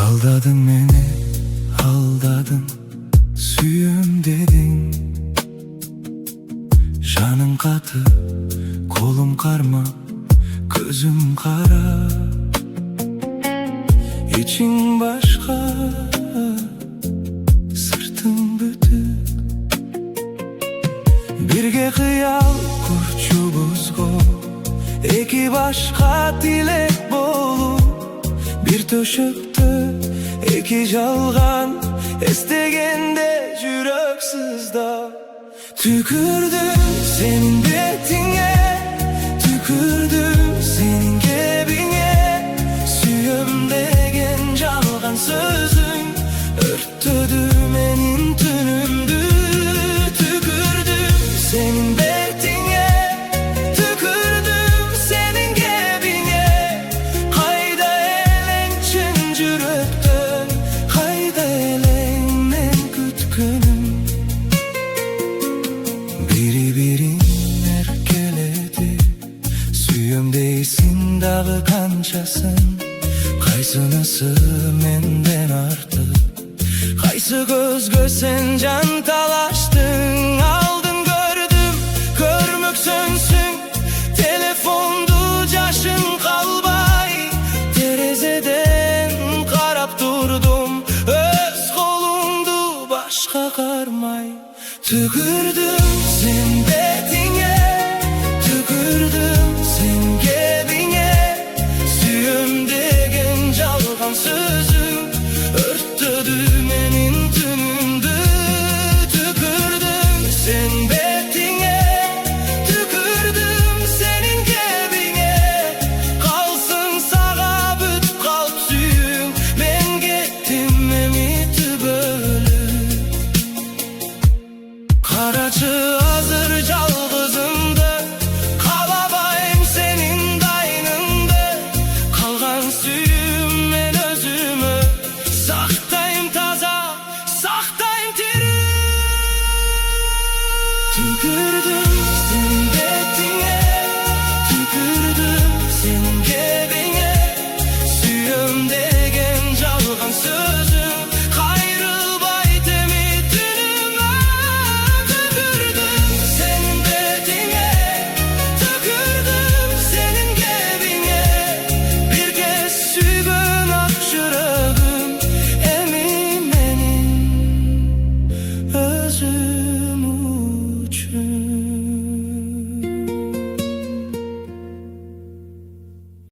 Aldadın beni, aldadın, suyum dedin. Жаның katı, kolum karma, gözüm kara. İçin başka, sırtın büyük. Birge kıyal kurçubuzgo, eki başka dilek bolu. Bir töşöktü, eki жалған, estegende жүрек sızda. Tükürdüm senin betine, tükürdüm senin gebine. Süyüm degen жалған sözün, örttüdü menin tünümdü. Tükürdüm senin betine, tükürdüm senin gebine. Kayda elençin jürekten, kayda elen men kütkünüm. Biri erkeledi, suyum deysin dağı kançasın. Kaysınысы menden artık, kaysı gözgö sen can talaştın. Aldın gördüm, körmük sönsün, telefondu caşın kalbay. Terezeden karap durdum, öz kolumdu başka karmay. Tükürdüm